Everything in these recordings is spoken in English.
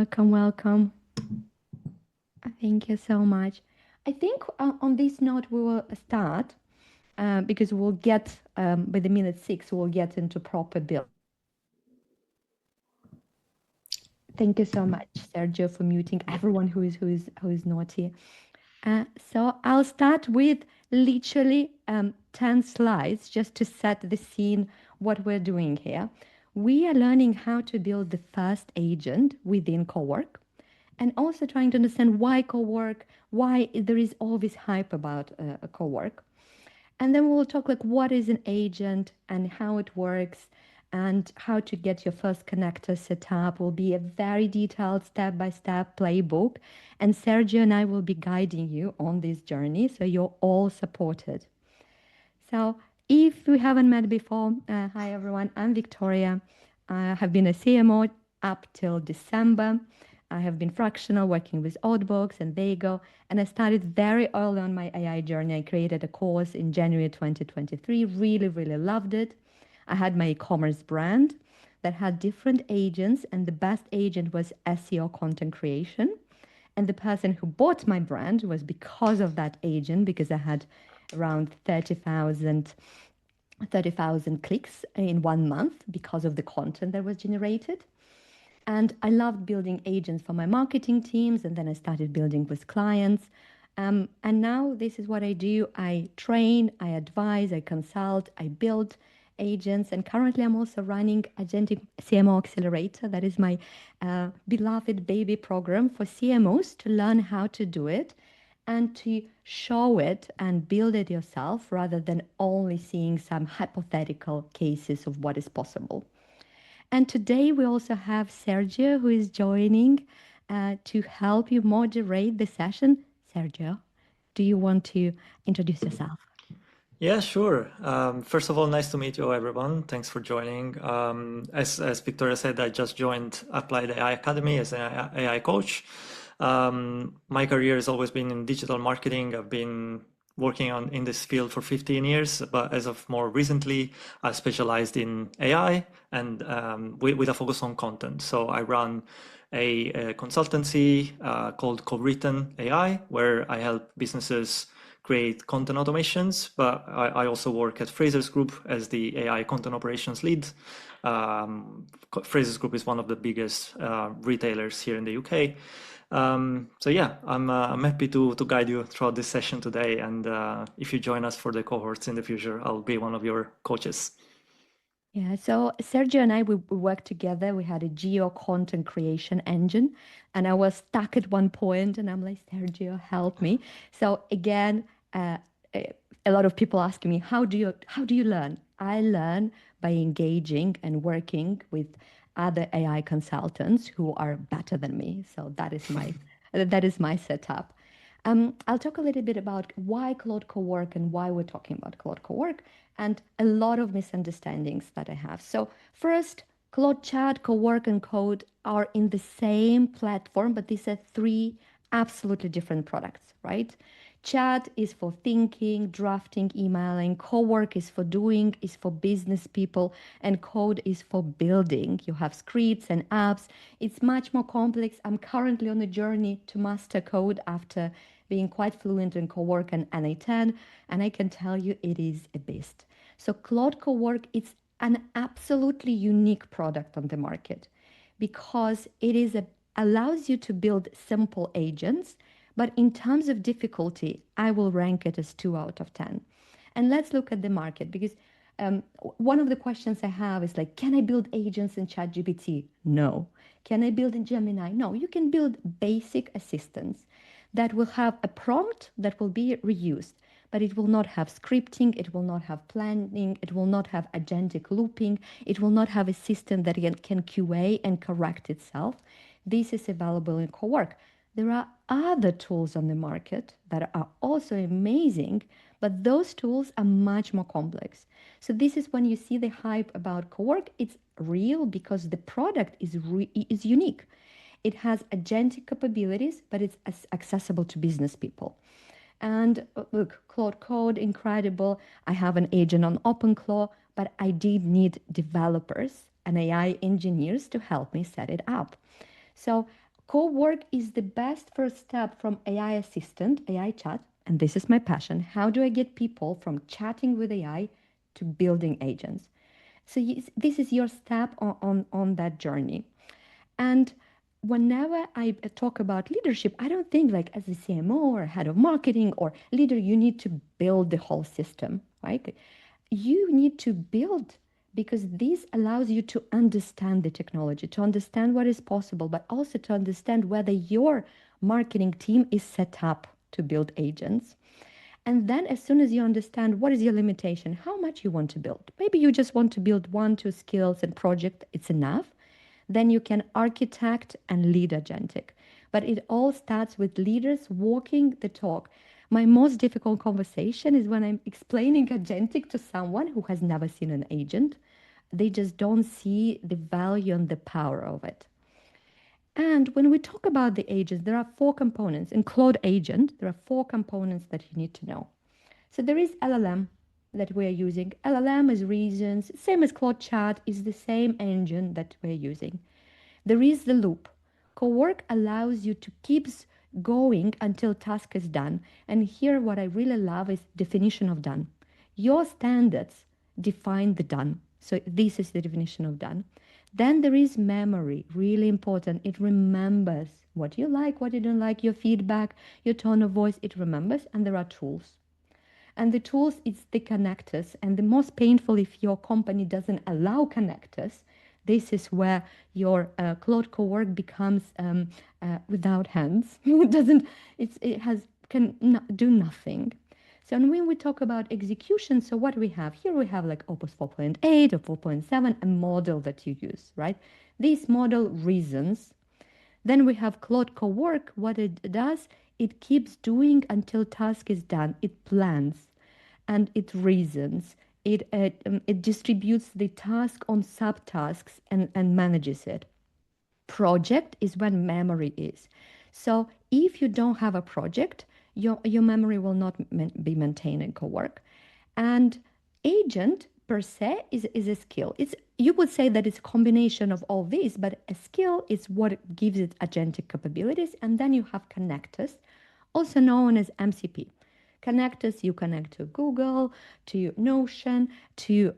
Welcome, welcome. Thank you so much. I think on this note we will start because we'll get by the minute 6 we'll get into proper build. Thank you so much, Sergio, for muting everyone who is naughty. So I'll start with literally 10 slides just to set the scene what we're doing here. We are learning how to build the first agent within Cowork and also trying to understand why Cowork, why there is all this hype about a Cowork. And then we'll talk like what is an agent and how it works and how to get your first connector set up. Will be a very detailed step-by-step playbook. And Sergio and I will be guiding you on this journey so you're all supported. So if we haven't met before, hi everyone, I'm Victoria. I have been a CMO up till December. I have been fractional working with Oddbox and Vago, and I started very early on my AI journey. I created a course in January 2023, really loved it. I had my e-commerce brand that had different agents, and the best agent was SEO content creation. And the person who bought my brand was because of that agent, because I had around 30,000 clicks in 1 month because of the content that was generated. And I loved building agents for my marketing teams, and then I started building with clients. And now this is what I do. I train, I advise, I consult, I build agents. And currently I'm also running Agentic CMO Accelerator. That is my beloved baby program for CMOs to learn how to do it and to show it and build it yourself rather than only seeing some hypothetical cases of what is possible. And today we also have Sergio who is joining to help you moderate the session. Sergio, do you want to introduce yourself? Yeah, sure. First of all, nice to meet you, everyone. Thanks for joining. As Victoria said, I just joined Applied AI Academy as an AI coach. My career has always been in digital marketing. I've been working in this field for 15 years, but as of more recently, I specialized in AI and with a focus on content. So I run a consultancy called Co-Written AI, where I help businesses create content automations, but I also work at Fraser's Group as the AI content operations lead. Fraser's Group is one of the biggest retailers here in the UK. So yeah, I'm happy to guide you throughout this session today. And if you join us for the cohorts in the future, I'll be one of your coaches. Yeah, so Sergio and I, we worked together. We had a geo content creation engine, and I was stuck at one point, and I'm like, Sergio, help me. So again, a lot of people asking me, how do you learn? I learn by engaging and working with other AI consultants who are better than me. So that is my setup. I'll talk a little bit about why Claude Cowork and why we're talking about Claude Cowork and a lot of misunderstandings that I have. So first, Claude Chat, Cowork, and Code are in the same platform, but these are 3 absolutely different products, right? Chat is for thinking, drafting, emailing. Cowork is for doing, is for business people, and code is for building. You have scripts and apps. It's much more complex. I'm currently on a journey to master code after being quite fluent in Cowork and NA10, and I can tell you it is a beast. So Claude Cowork, it's an absolutely unique product on the market because it allows you to build simple agents. But in terms of difficulty, I will rank it as 2 out of 10. And let's look at the market because one of the questions I have is like, can I build agents in ChatGPT? No. Can I build in Gemini? No. You can build basic assistants that will have a prompt that will be reused, but it will not have scripting, it will not have planning, it will not have agentic looping, it will not have a system that can QA and correct itself. This is available in Cowork. There are other tools on the market that are also amazing, but those tools are much more complex. So this is when you see the hype about Cowork, it's real because the product is unique. It has agentic capabilities, but it's accessible to business people. And look, Claude Code, incredible. I have an agent on OpenClaw, but I did need developers and AI engineers to help me set it up. So Cowork is the best first step from AI assistant, AI chat, and this is my passion. How do I get people from chatting with AI to building agents? So this is your step on that journey. And whenever I talk about leadership, I don't think like as a CMO or head of marketing or leader, you need to build the whole system, right? You need to build because this allows you to understand the technology, to understand what is possible, but also to understand whether your marketing team is set up to build agents. And then as soon as you understand what is your limitation, how much you want to build. Maybe you just want to build one, two skills and project, it's enough. Then you can architect and lead agentic. But it all starts with leaders walking the talk. My most difficult conversation is when I'm explaining agentic to someone who has never seen an agent. They just don't see the value and the power of it. And when we talk about the agents, there are four components. In Claude Agent, there are four components that you need to know. So there is LLM that we're using. LLM is reasons, same as Claude Chat, is the same engine that we're using. There is the loop. Cowork allows you to keep going until task is done. And here what I really love is definition of done. Your standards define the done. So this is the definition of done. Then there is memory, really important. It remembers what you like, what you don't like, your feedback, your tone of voice, it remembers. And there are tools. And the tools, it's the connectors. And the most painful if your company doesn't allow connectors, this is where your Claude Cowork becomes without hands. It doesn't, it has, do nothing. So when we talk about execution, so what we have here, we have like Opus 4.8 or 4.7, a model that you use, right? This model reasons. Then we have Claude Cowork. What it does, it keeps doing until task is done. It plans and it reasons. It distributes the task on subtasks and manages it. Project is when memory is. So if you don't have a project, your memory will not be maintained in Cowork. And agent per se is a skill. It's you would say that it's a combination of all these, but a skill is what gives it agentic capabilities. And then you have connectors, also known as MCP. Connectors, you connect to Google, to Notion, to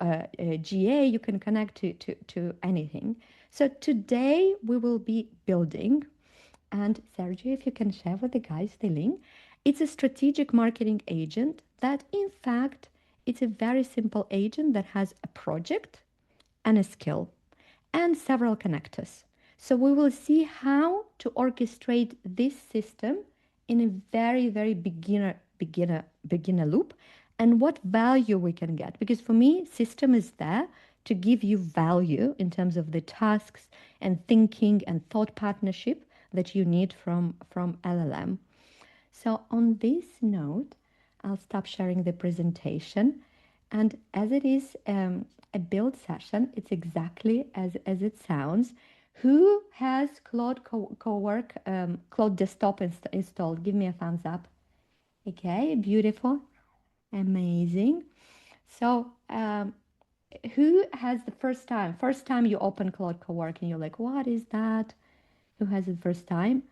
GA, you can connect to anything. So today we will be building, and Sergio, if you can share with the guys the link, it's a strategic marketing agent that in fact, it's a very simple agent that has a project and a skill and several connectors. So we will see how to orchestrate this system in a very, very beginner loop and what value we can get. Because for me, system is there to give you value in terms of the tasks and thinking and thought partnership that you need from LLM. So on this note, I'll stop sharing the presentation. And as it is a build session, it's exactly as it sounds. Who has Claude Cowork, Claude Desktop installed? Give me a thumbs up. Okay, beautiful, amazing. So who has the first time you open Claude Cowork and you're like, what is that? Who has it first time?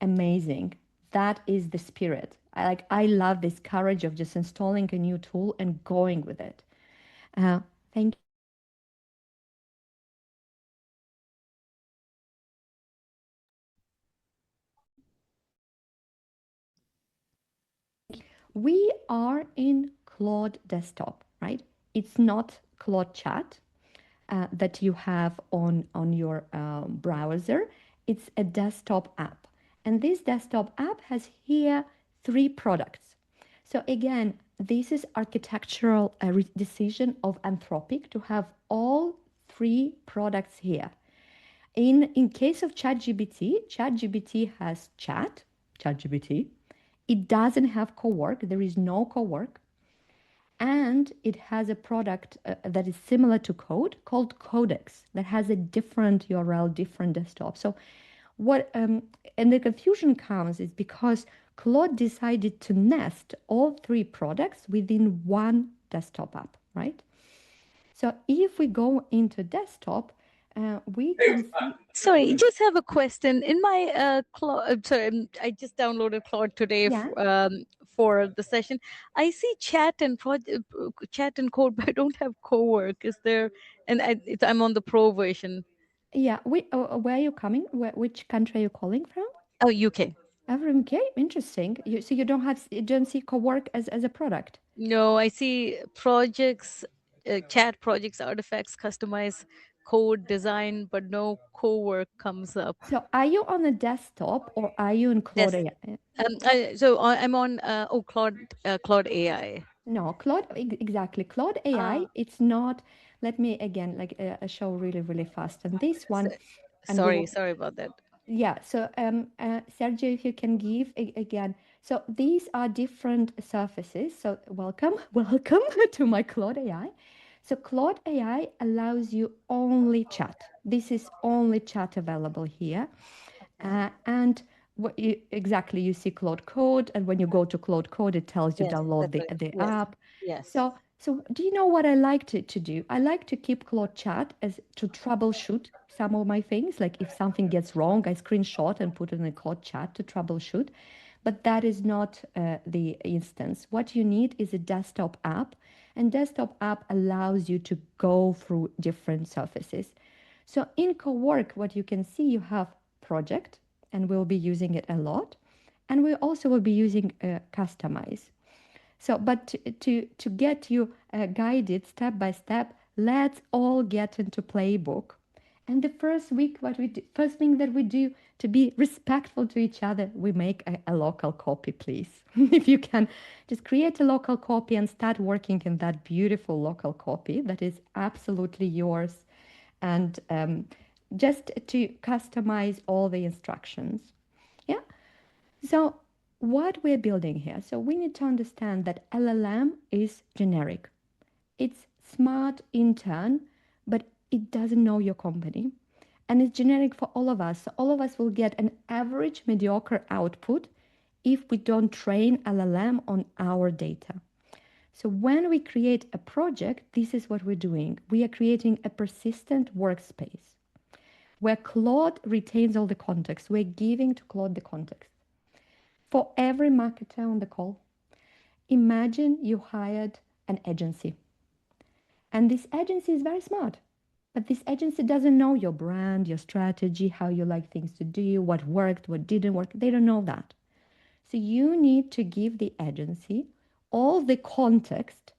Amazing. That is the spirit. I love this courage of just installing a new tool and going with it. Thank you. We are in Claude Desktop, right? It's not Claude Chat that you have on your browser. It's a desktop app. And this desktop app has here three products. So again, this is architectural decision of Anthropic to have all three products here. In case of ChatGPT has ChatGPT. It doesn't have Cowork. There is no Cowork. And it has a product that is similar to Code called Codex that has a different URL, different desktop. So what and the confusion comes is because Claude decided to nest all three products within one desktop app, right? So if we go into desktop, We can see. Sorry, just have a question. In my sorry, I just downloaded Claude today Yeah, for the session. I see chat and code, but I don't have Cowork. Is there? And I'm on the pro version. yeah. Where are you coming? Which country are you calling from? Oh, UK. From UK. Interesting. So you don't see Cowork as a product. No, I see projects, chat projects, artifacts, customize code design, but no Cowork comes up. So are you on a desktop or are you in Claude Yes. AI? I'm on Claude AI. No, Claude, exactly. Claude AI, Ah, it's not, let me again, like show really, really fast. And this so, one, and we sorry, will, sorry about that. yeah. So, Sergio, if you can give again. So these are different surfaces. So welcome, welcome to my Claude AI. So Claude AI allows you only chat. This is only chat available here. And exactly, you see Claude Code, and when you go to Claude Code, it tells you Yes, download that's right. the Yes, app. yes, So do you know what I like to do? I like to keep Claude Chat as to troubleshoot some of my things. Like if something gets wrong, I screenshot and put it in a Claude Chat to troubleshoot. But that is not the instance. What you need is a desktop app, and desktop app allows you to go through different surfaces. So in Cowork, what you can see, you have project, and we'll be using it a lot. And we also will be using customize. So, but to get you guided step by step, let's all get into playbook. And the first week, first thing that we do to be respectful to each other, we make a local copy, please. If you can, just create a local copy and start working in that beautiful local copy that is absolutely yours, and just to customize all the instructions. Yeah. So, what we're building here, so we need to understand that LLM is generic. It's smart in turn, but it doesn't know your company. And it's generic for all of us. So, all of us will get an average mediocre output if we don't train LLM on our data. So, when we create a project, this is what we're doing. We are creating a persistent workspace where Claude retains all the context. We're giving to Claude the context. For every marketer on the call, imagine you hired an agency, and this agency is very smart. But this agency doesn't know your brand, your strategy, how you like things to do, what worked, what didn't work. They don't know that. So you need to give the agency all the context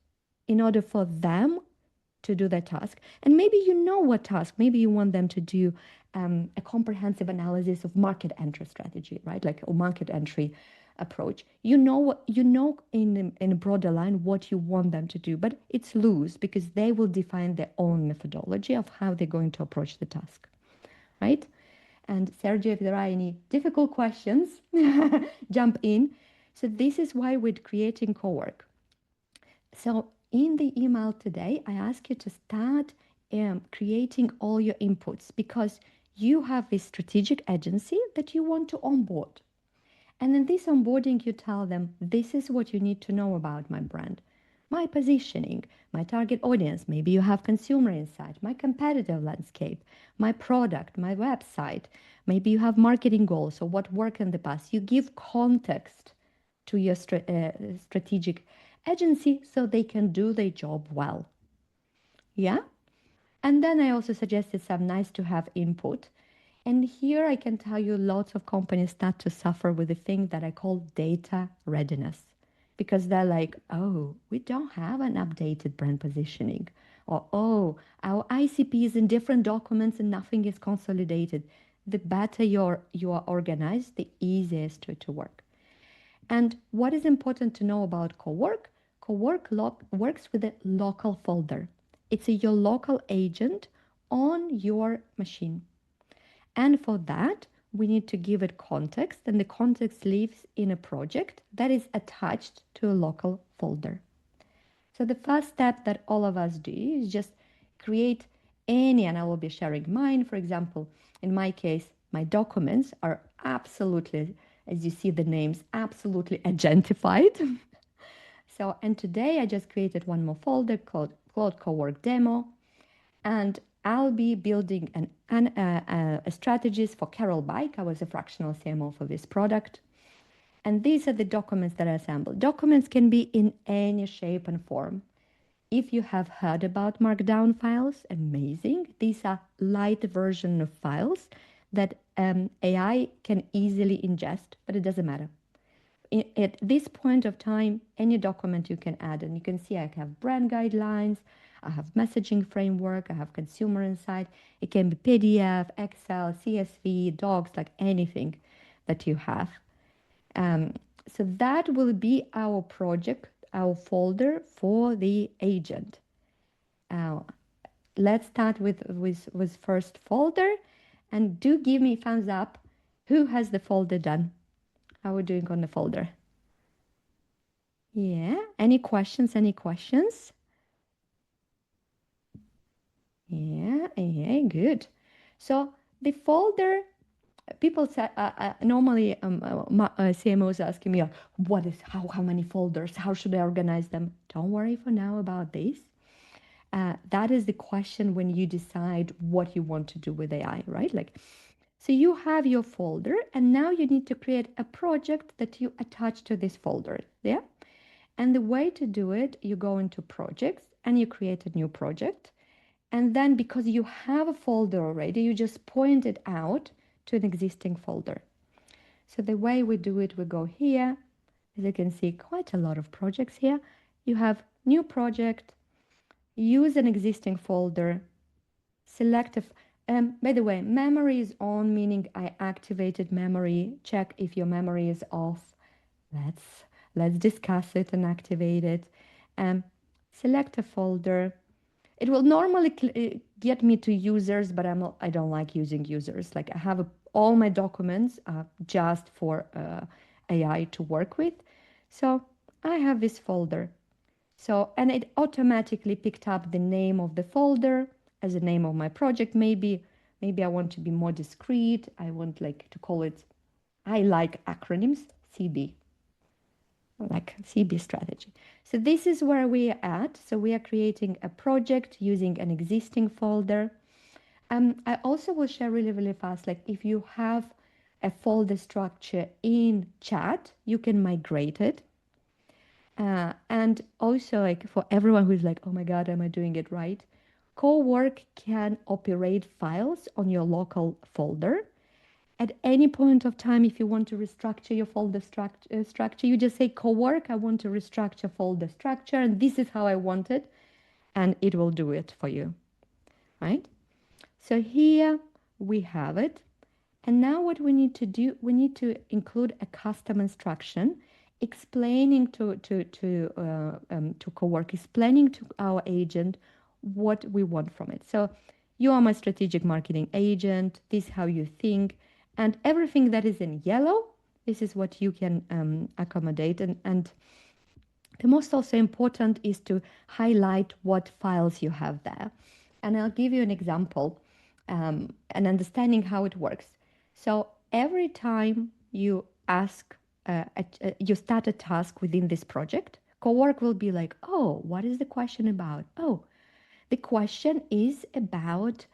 in order for them to do their task. And maybe you know what task. Maybe you want them to do a comprehensive analysis of market entry strategy, right? Like a market entry approach. You know in a broader line what you want them to do, but it's loose because they will define their own methodology of how they're going to approach the task, right? And Sergio, if there are any difficult questions, jump in. So this is why we're creating Cowork. So in the email today, I ask you to start creating all your inputs because you have this strategic agency that you want to onboard. And in this onboarding, you tell them, this is what you need to know about my brand, my positioning, my target audience. Maybe you have consumer insight, my competitive landscape, my product, my website. Maybe you have marketing goals or what worked in the past. You give context to your strategic agency so they can do their job well. Yeah? And then I also suggested some nice to have input. And here I can tell you lots of companies start to suffer with the thing that I call data readiness. Because they're like, oh, we don't have an updated brand positioning. Or, oh, our ICP is in different documents and nothing is consolidated. The better you are organized, the easier it is to work. And what is important to know about Cowork? Works with a local folder. It's your local agent on your machine. And for that, we need to give it context, and the context lives in a project that is attached to a local folder. So the first step that all of us do is just create any, and I will be sharing mine. For example, in my case, my documents are absolutely, as you see the names, absolutely agentified. So, and today I just created one more folder called Claude Cowork Demo. And I'll be building a strategist for Carol Bike. I was a fractional CMO for this product. And these are the documents that I assembled. Documents can be in any shape and form. If you have heard about Markdown files, amazing. These are light version of files that AI can easily ingest, but it doesn't matter. At this point of time, any document you can add, and you can see I have brand guidelines, I have messaging framework, I have consumer insight. It can be PDF, Excel, CSV, docs, like anything that you have. So that will be our project, our folder for the agent. Let's start with first folder, and do give me thumbs up. Who has the folder done? How are we doing on the folder? Yeah. Any questions? Any questions? Yeah. Yeah. Good. So the folder. People say normally CMOs asking me, what is how many folders? How should I organize them? Don't worry for now about this. That is the question when you decide what you want to do with AI, right? Like, so you have your folder, and now you need to create a project that you attach to this folder. Yeah. And the way to do it, you go into projects and you create a new project. And then because you have a folder already, you just point it out to an existing folder. So the way we do it, we go here. As you can see, quite a lot of projects here. You have new project, use an existing folder, select a, by the way, memory is on, meaning I activated memory. Check if your memory is off. Let's discuss it and activate it. Select a folder. It will normally get me to users, but I don't like using users. Like I have all my documents just for AI to work with. So I have this folder. So, and it automatically picked up the name of the folder as the name of my project. Maybe I want to be more discreet. I want like to call it, I like acronyms, CB, like CB strategy. So this is where we are at. So we are creating a project using an existing folder. I also will share really, really fast, like if you have a folder structure in chat, you can migrate it. And also like for everyone who's like, oh my God, am I doing it right? Cowork can operate files on your local folder. At any point of time, if you want to restructure your folder structure, you just say Cowork, I want to restructure folder structure, and this is how I want it, and it will do it for you, right? So here we have it. And now what we need to do, we need to include a custom instruction explaining to Cowork, explaining to our agent what we want from it. So you are my strategic marketing agent. This is how you think. And everything that is in yellow, this is what you can accommodate. And the most also important is to highlight what files you have there. And I'll give you an example and understanding how it works. So every time you ask, you start a task within this project, Cowork will be like, oh, what is the question about? Oh, the question is about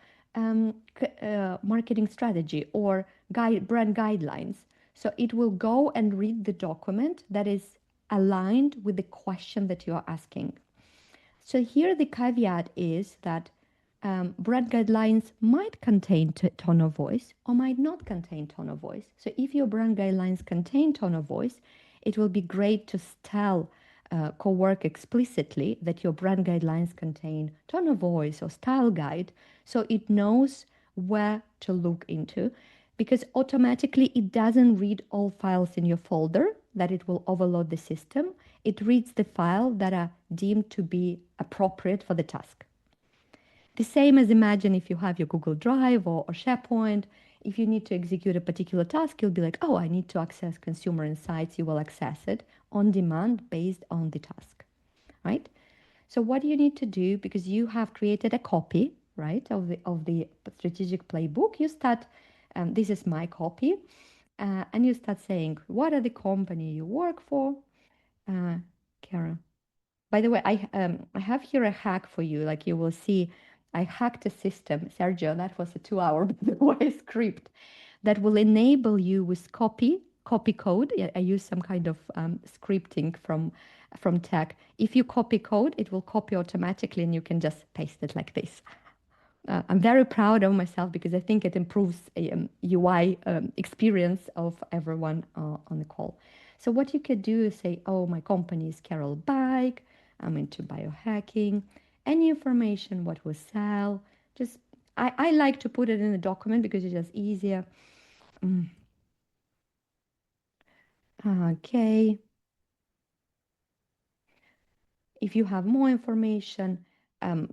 marketing strategy or brand guidelines. So it will go and read the document that is aligned with the question that you are asking. So here the caveat is that brand guidelines might contain tone of voice or might not contain tone of voice. So if your brand guidelines contain tone of voice, it will be great to tell Cowork explicitly that your brand guidelines contain tone of voice or style guide, so it knows where to look into, because automatically it doesn't read all files in your folder, that it will overload the system. It reads the file that are deemed to be appropriate for the task. The same as imagine if you have your Google Drive or SharePoint, if you need to execute a particular task, you'll be like, oh, I need to access consumer insights. You will access it on demand based on the task, right? So what do you need to do? Because you have created a copy, right, of the strategic playbook. You start, this is my copy, and you start saying, what are the company you work for? Kara. By the way, I have here a hack for you. Like you will see, I hacked a system, Sergio, that was a 2 hour, by the way, script that will enable you with copy code. I use some kind of scripting from tech. If you copy code, it will copy automatically and you can just paste it like this. I'm very proud of myself because I think it improves UI experience of everyone on the call. So what you could do is say, oh, my company is Carol Bike. I'm into biohacking. Any information, what we sell. Just I like to put it in a document because it's just easier. Okay. If you have more information,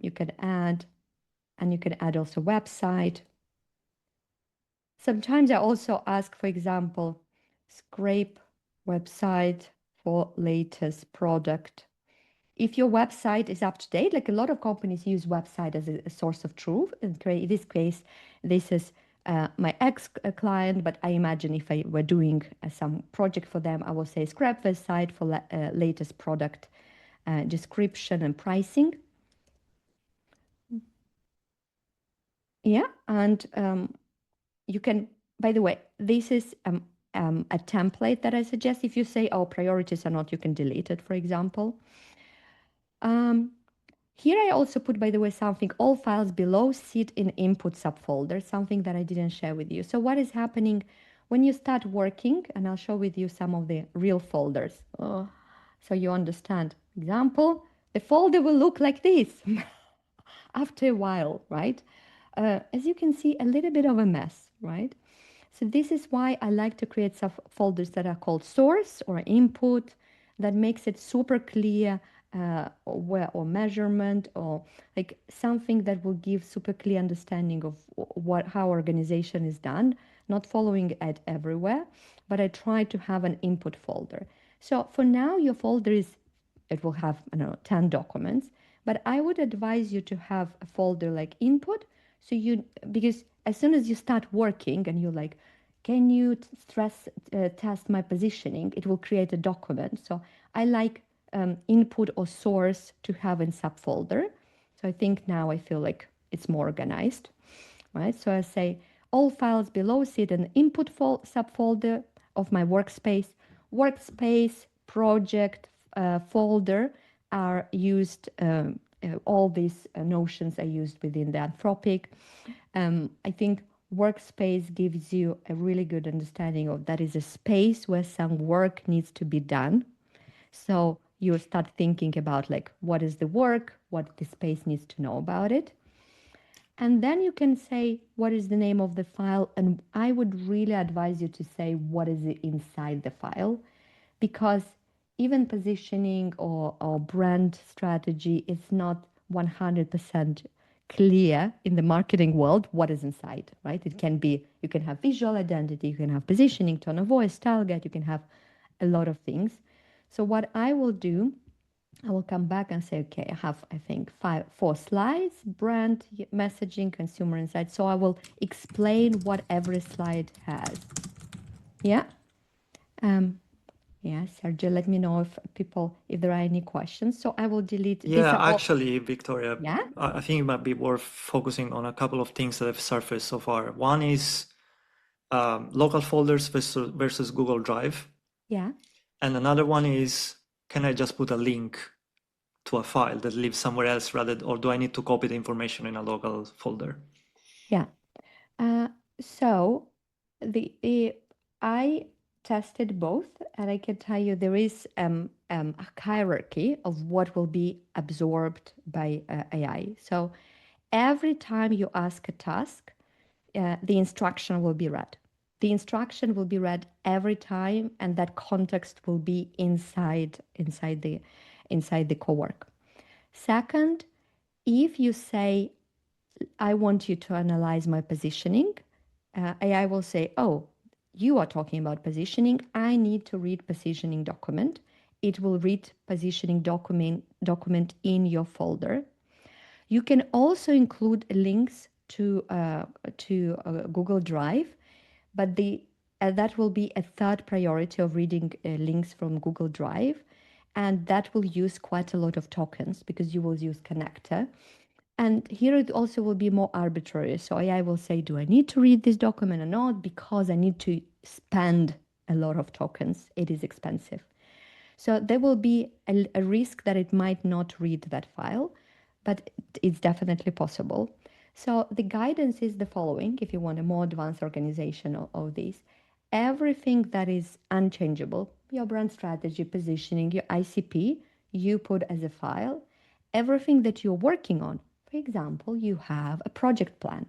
you can add, and you can add also website. Sometimes I also ask, for example, scrape website for latest product. If your website is up to date, like a lot of companies use website as a source of truth. In this case, this is my ex-client, but I imagine if I were doing some project for them, I will say scrap website for latest product description and pricing. Yeah, and you can, by the way, this is a template that I suggest. If you say, oh, priorities are not, you can delete it, for example. Here I also put, by the way, something, all files below sit in input subfolder, something that I didn't share with you. So what is happening when you start working, and I'll show with you some of the real folders. So you understand. Example, the folder will look like this after a while, right? As you can see, a little bit of a mess, right? So this is why I like to create subfolders that are called source or input, that makes it super clear, or measurement, or like something that will give super clear understanding of how organization is done, not following it everywhere, but I try to have an input folder. So for now, your folder is, it will have, 10 documents, but I would advise you to have a folder like input. So you, because as soon as you start working and you're like, can you test my positioning? It will create a document. So I like input or source to have in subfolder. So I think now I feel like it's more organized, right? So I say all files below sit in input subfolder of my workspace. Workspace project folder are used. All these notions are used within the Anthropic. I think workspace gives you a really good understanding of that is a space where some work needs to be done. So you start thinking about like what is the work, what the space needs to know about it. And then you can say what is the name of the file, and I would really advise you to say what is inside the file, because even positioning or brand strategy is not 100% clear in the marketing world what is inside, right? It can be, you can have visual identity, you can have positioning, tone of voice, style guide, you can have a lot of things. So what I will do, I will come back and say, okay, I have, I think, 4 slides, brand, messaging, consumer insight. So I will explain what every slide has. Yeah. Yeah, Sergio, let me know if there are any questions. So I will delete, these Yeah, are all, actually, Victoria, yeah? I think it might be worth focusing on a couple of things that have surfaced so far. One is local folders versus Google Drive. Yeah. And another one is, can I just put a link to a file that lives somewhere else or do I need to copy the information in a local folder? Yeah. So I tested both, and I can tell you there is a hierarchy of what will be absorbed by AI. So every time you ask a task, the instruction will be read. The instruction will be read every time, and that context will be inside the Cowork. Second, if you say, I want you to analyze my positioning, AI will say, oh, you are talking about positioning. I need to read positioning document. It will read positioning document in your folder. You can also include links to Google Drive, but that will be a third priority of reading links from Google Drive, and that will use quite a lot of tokens because you will use connector. And here it also will be more arbitrary. So AI will say, do I need to read this document or not? Because I need to spend a lot of tokens. It is expensive. So there will be a risk that it might not read that file, but it's definitely possible. So the guidance is the following, if you want a more advanced organization of this. Everything that is unchangeable, your brand strategy, positioning, your ICP, you put as a file. Everything that you're working on, for example, you have a project plan,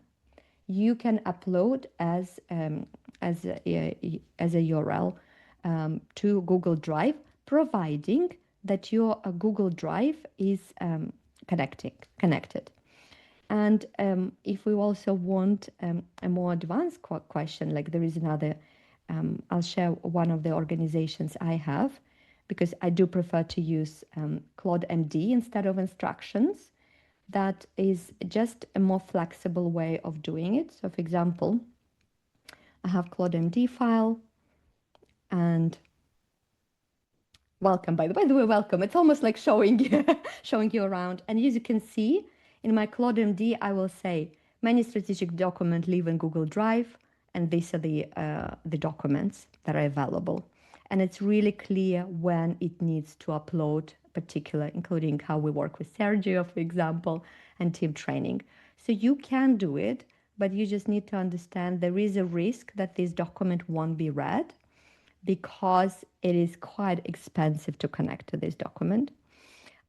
you can upload as a URL to Google Drive, providing that your Google Drive is connected. And if we also want a more advanced question, like there is another, I'll share one of the organizations I have, because I do prefer to use Claude MD instead of instructions. That is just a more flexible way of doing it. So for example, I have Claude MD file, and welcome, by the way, welcome. It's almost like showing showing you around. And as you can see, in my Claude MD, I will say many strategic documents live in Google Drive, and these are the documents that are available. And it's really clear when it needs to upload, particular, including how we work with Sergio, for example, and team training. So you can do it, but you just need to understand there is a risk that this document won't be read because it is quite expensive to connect to this document.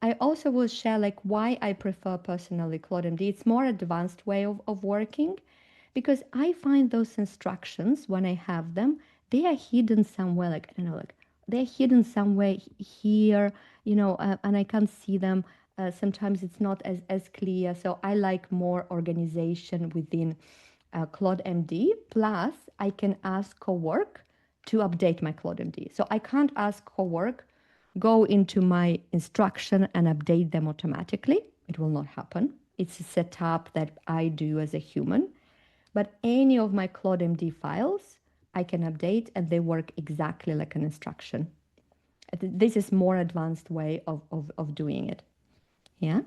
I also will share like why I prefer personally Claude MD. It's more advanced way of working, because I find those instructions when I have them, they are hidden somewhere, like, I don't know, like they're hidden somewhere here, and I can't see them. Sometimes it's not as clear. So I like more organization within Claude MD. Plus, I can ask Cowork to update my Claude MD. So I can't ask Cowork, go into my instruction and update them automatically. It will not happen. It's a setup that I do as a human. But any of my Claude MD files, I can update and they work exactly like an instruction. This is more advanced way of doing it. Yeah?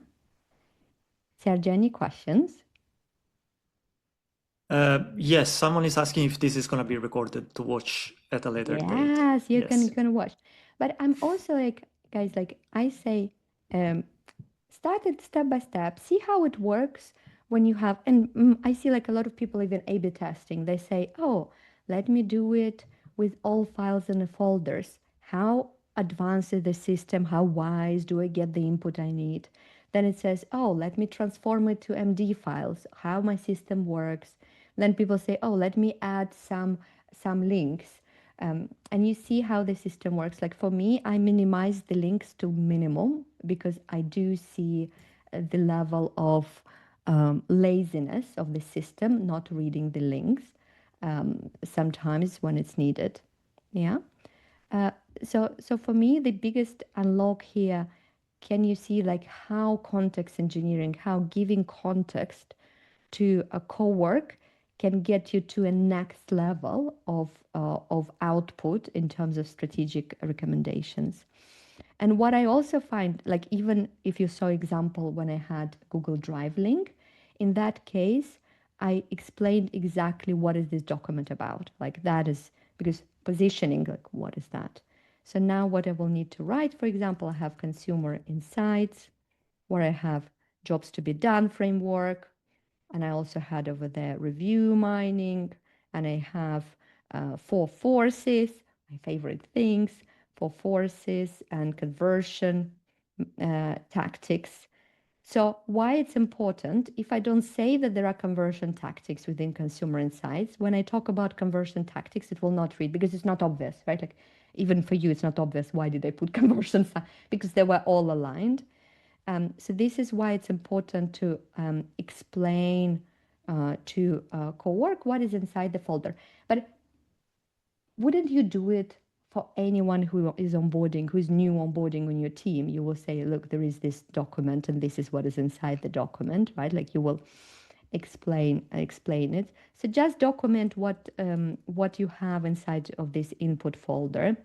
Sergio, any questions? Yes, someone is asking if this is going to be recorded to watch at a later date. Yes, you Yes. can watch. But I'm also like, guys, like I say, start it step by step, see how it works when you have, and I see like a lot of people even A/B testing. They say, oh, let me do it with all files in the folders. How advanced is the system? How wise do I get the input I need? Then it says, oh, let me transform it to MD files, how my system works. Then people say, oh, let me add some links. And you see how the system works. Like for me, I minimize the links to minimum because I do see the level of laziness of the system, not reading the links sometimes when it's needed. Yeah. Uh, so for me, the biggest unlock here, can you see like how context engineering, how giving context to a co-work can get you to a next level of output in terms of strategic recommendations. And what I also find, like even if you saw example when I had Google Drive link, in that case, I explained exactly what is this document about. Like that is because positioning, like what is that? So now what I will need to write, for example, I have consumer insights, where I have jobs to be done framework, and I also had over there review mining, and I have 4 forces, my favorite things, 4 forces and conversion tactics. So why it's important, if I don't say that there are conversion tactics within consumer insights, when I talk about conversion tactics, it will not read because it's not obvious, right? Like even for you, it's not obvious. Why did they put conversion? Because they were all aligned. So this is why it's important to explain to Cowork what is inside the folder. But wouldn't you do it for anyone who is onboarding, who's new onboarding on your team? You will say, look, there is this document and this is what is inside the document, right? Like you will explain it. So just document what you have inside of this input folder.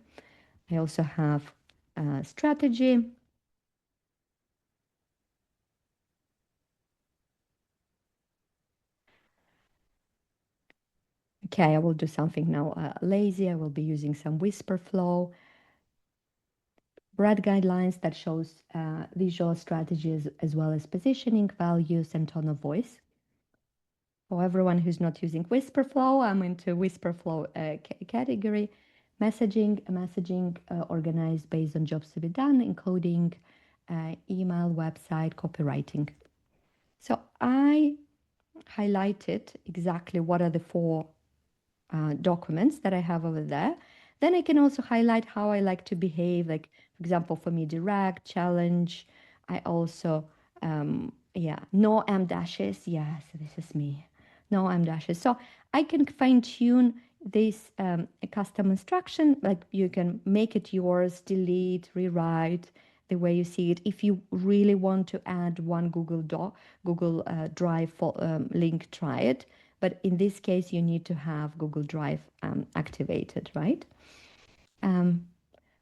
I also have strategy. Okay, I will do something now lazy. I will be using some whisper flow, broad guidelines that shows visual strategies as well as positioning, values, and tone of voice. For everyone who's not using whisper flow, I'm into whisper flow category. Messaging organized based on jobs to be done, including email, website, copywriting. So I highlighted exactly what are the four documents that I have over there. Then I can also highlight how I like to behave. Like, for example, for me, direct, challenge. I also, no M dashes. Yes, this is me. No M dashes. So I can fine tune this custom instruction. Like you can make it yours, delete, rewrite the way you see it. If you really want to add one Google Drive link, try it. But in this case, you need to have Google Drive activated, right?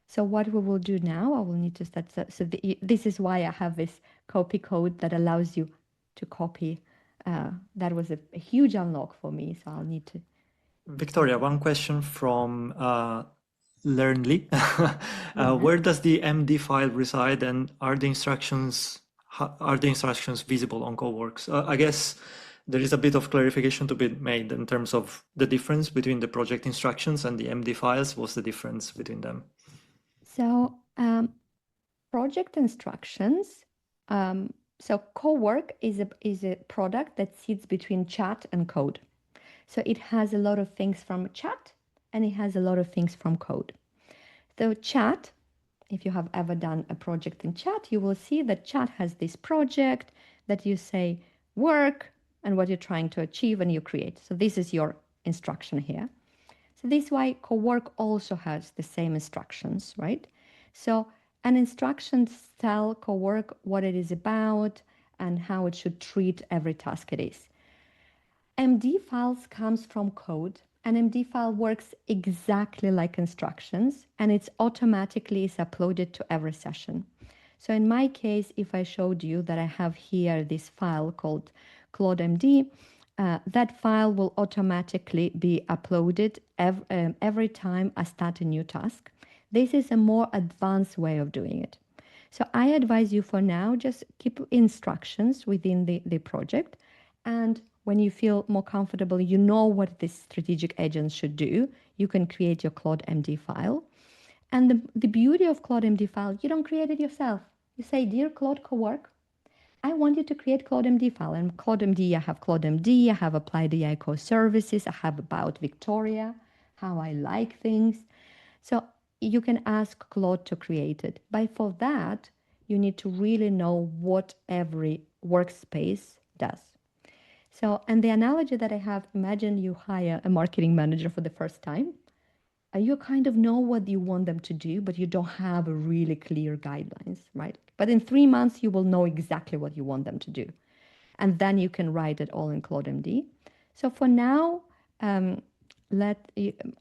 So what we will do now, I will need to start. This is why I have this copy code that allows you to copy. That was a huge unlock for me. So I'll need to. Victoria, one question from Learnly. Yeah. Where does the MD file reside, and are the instructions visible on Coworks? I guess there is a bit of clarification to be made in terms of the difference between the project instructions and the MD files. What's the difference between them? So project instructions. So Cowork is a product that sits between chat and code. So it has a lot of things from chat and it has a lot of things from code. So chat, if you have ever done a project in chat, you will see that chat has this project that you say work and what you're trying to achieve and you create. So this is your instruction here. So this is why Cowork also has the same instructions, right? So an instructions tell Cowork what it is about and how it should treat every task it is. MD files comes from code. An MD file works exactly like instructions and it's automatically is uploaded to every session. So in my case, if I showed you that I have here this file called Claude MD, that file will automatically be uploaded every time I start a new task. This is a more advanced way of doing it. So I advise you for now, just keep instructions within the project. And when you feel more comfortable, you know what this strategic agent should do, you can create your Claude MD file. And the beauty of Claude MD file, you don't create it yourself. You say, dear Claude Cowork, I want you to create Claude MD file. And Claude MD, I have Claude MD, I have applied AI core services, I have about Victoria, how I like things. So you can ask Claude to create it. But for that, you need to really know what every workspace does. So, and the analogy that I have, imagine you hire a marketing manager for the first time. You kind of know what you want them to do, but you don't have a really clear guidelines, right? But in 3 months, you will know exactly what you want them to do. And then you can write it all in Claude MD. So for now, um,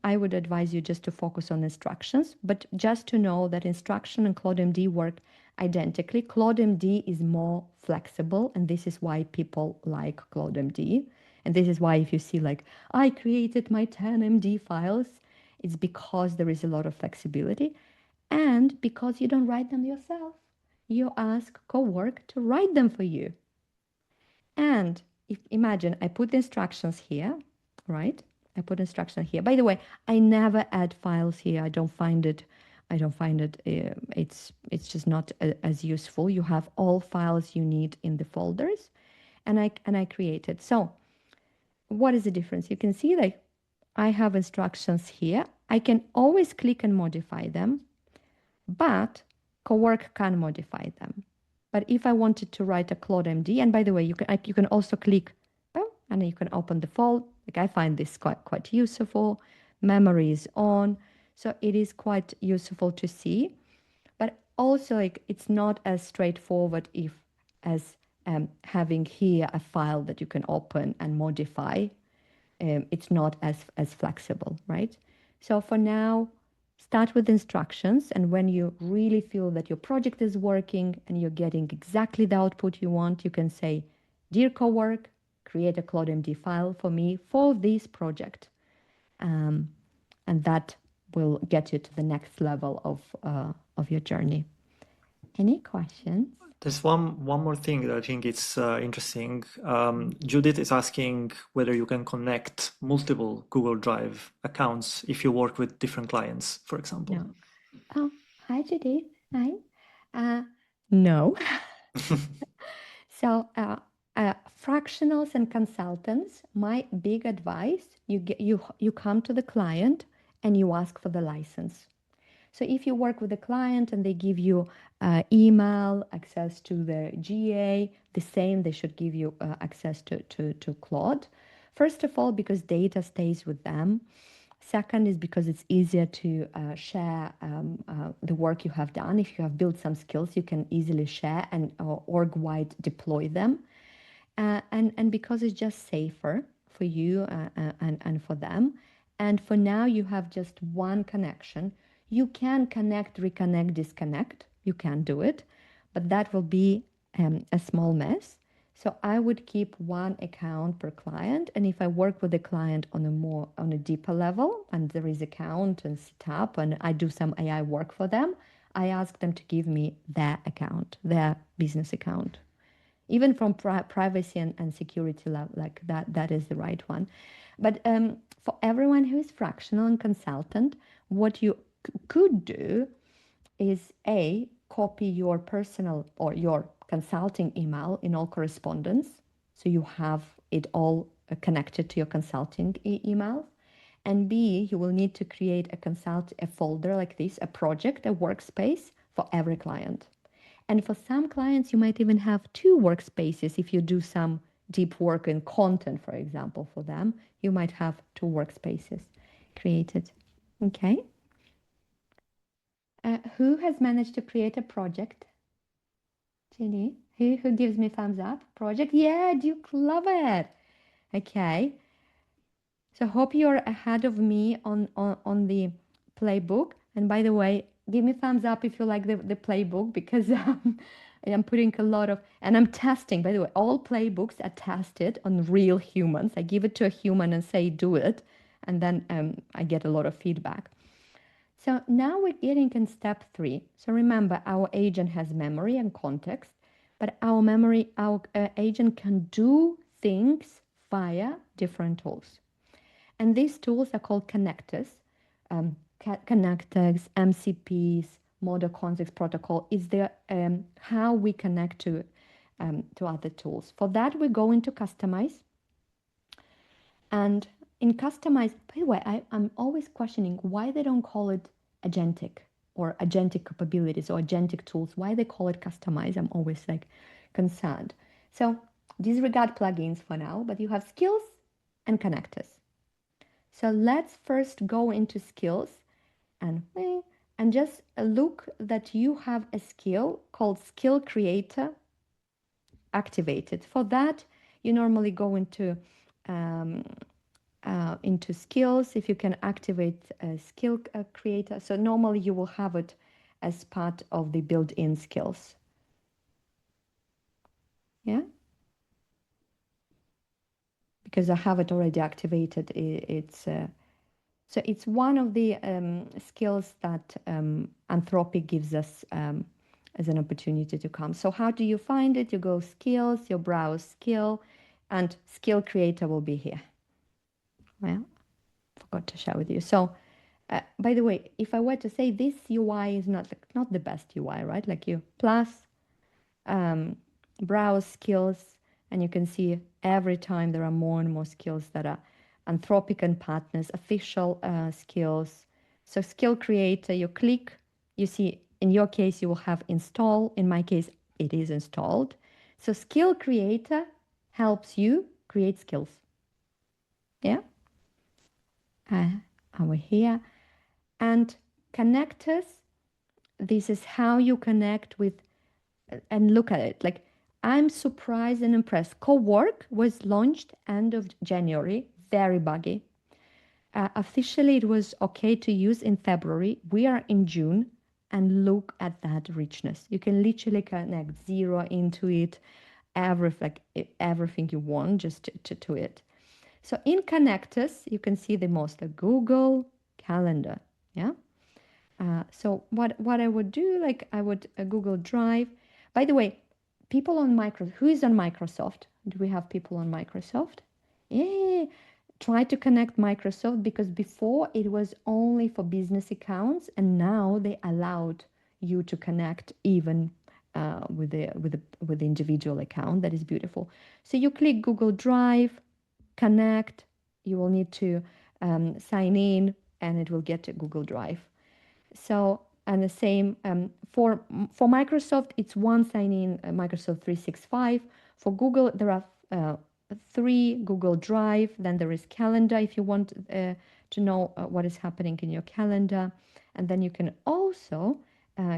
I would advise you just to focus on instructions, but just to know that instruction and Claude MD work identically. Claude MD is more flexible, and this is why people like Claude MD. And this is why if you see like, I created my 10 MD files, it's because there is a lot of flexibility and because you don't write them yourself. You ask Cowork to write them for you. And if imagine I put instructions here, right? I put instruction here. By the way, I never add files here. I don't find it. It's just not as useful. You have all files you need in the folders, and I create it. So, what is the difference? You can see that I have instructions here. I can always click and modify them, but Cowork can modify them. But if I wanted to write a Claude MD, and by the way, you can also click, and you can open the file. Like I find this quite useful. Memory is on, so it is quite useful to see. But also, like it's not as straightforward as having here a file that you can open and modify. It's not as flexible, right? So for now, start with instructions, and when you really feel that your project is working and you're getting exactly the output you want, you can say, dear Cowork, create a Claude MD file for me for this project. And that will get you to the next level of your journey. Any questions? There's one more thing that I think it's interesting. Judith is asking whether you can connect multiple Google Drive accounts if you work with different clients, for example. No. Oh, hi, Judith. Hi. No. So, fractionals and consultants, my big advice, you come to the client and you ask for the license. So if you work with a client and they give you email, access to the GA, the same, they should give you access to Claude. First of all, because data stays with them. Second is because it's easier to share the work you have done. If you have built some skills, you can easily share and org-wide deploy them. And because it's just safer for you and for them. And for now, you have just one connection. You can connect, reconnect, disconnect. You can do it, but that will be a small mess. So I would keep one account per client. And if I work with a client on a deeper level, and there is account and setup, and I do some AI work for them, I ask them to give me their account, their business account. Even from privacy and security level, like that is the right one. But for everyone who is fractional and consultant, what you could do is copy your personal or your consulting email in all correspondence, so you have it all connected to your consulting email. And B, you will need to create a folder like this, a project, a workspace for every client. And for some clients, you might even have two workspaces. If you do some deep work in content, for example, for them, you might have two workspaces created. Okay. Who has managed to create a project? Ginny? Who gives me thumbs up? Project? Yeah, Duke, love it. Okay. So hope you're ahead of me on the playbook. And by the way, give me thumbs up if you like the playbook, because I'm putting a lot of, and I'm testing, by the way, all playbooks are tested on real humans. I give it to a human and say, do it. And then I get a lot of feedback. So now we're getting in step 3. So remember, our agent has memory and context, but our agent can do things via different tools. And these tools are called connectors. Connectors, MCPs, model context protocol is how we connect to other tools. For that, we go into customize. And in customize, by the way, I'm always questioning why they don't call it agentic or agentic capabilities or agentic tools. Why they call it customize? I'm always like concerned. So disregard plugins for now, but you have skills and connectors. So let's first go into skills and just look that you have a skill called skill creator activated. For that, you normally go into skills. If you can activate a skill creator, so normally you will have it as part of the built-in skills. Yeah, because I have it already activated. So it's one of the skills that Anthropic gives us as an opportunity to come. So how do you find it? You go skills, you browse skill, and skill creator will be here. Well, forgot to share with you. So by the way, if I were to say this UI is not the best UI, right? Like you plus browse skills, and you can see every time there are more and more skills that are Anthropic and partners, official skills. So skill creator, you click, you see, in your case, you will have install. In my case, it is installed. So skill creator helps you create skills. Yeah. Over here. And connectors, this is how you connect with, and look at it. Like, I'm surprised and impressed. Cowork was launched end of January, very buggy. Officially, it was okay to use in February. We are in June, and look at that richness. You can literally connect zero into it, everything you want just to it. So in connectors, you can see the most Google Calendar. Yeah. So what I would do, like I would Google Drive. By the way, people on Microsoft, who is on Microsoft? Do we have people on Microsoft? Yeah. Try to connect Microsoft, because before it was only for business accounts, and now they allowed you to connect even with the individual account. That is beautiful. So you click Google Drive, connect. You will need to sign in, and it will get to Google Drive. So, and the same for Microsoft, it's one sign in, Microsoft 365. For Google, there are three: Google Drive, then there is Calendar if you want to know what is happening in your calendar, and then you can also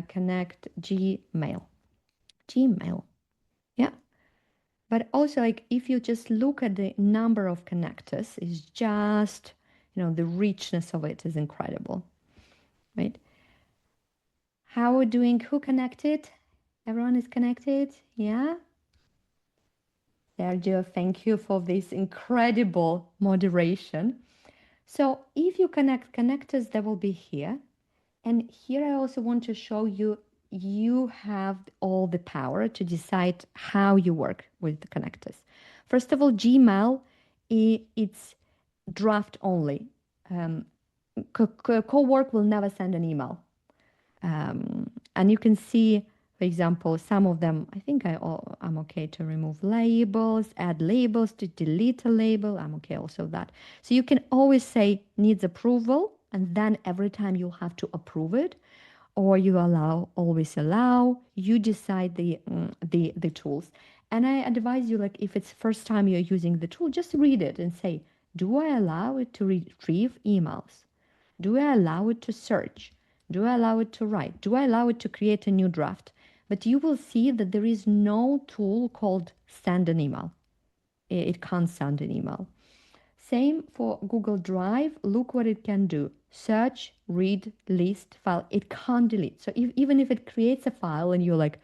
connect Gmail. Gmail, yeah. But also, like, if you just look at the number of connectors, it's just, the richness of it is incredible, right? How are we doing? Who connected? Everyone is connected? Yeah? Sergio, thank you for this incredible moderation. So if you connect connectors, they will be here. And here I also want to show you, you have all the power to decide how you work with the connectors. First of all, Gmail, it's draft only. Cowork will never send an email. And you can see, for example, some of them, I think I'm okay to remove labels, add labels, to delete a label. I'm okay also with that. So you can always say needs approval, and then every time you'll have to approve it, or you always allow. You decide the tools. And I advise you, like, if it's first time you're using the tool, just read it and say, do I allow it to retrieve emails? Do I allow it to search? Do I allow it to write? Do I allow it to create a new draft? But you will see that there is no tool called send an email. It can't send an email. Same for Google Drive. Look what it can do. Search, read, list, file. It can't delete. So even if it creates a file and you're like,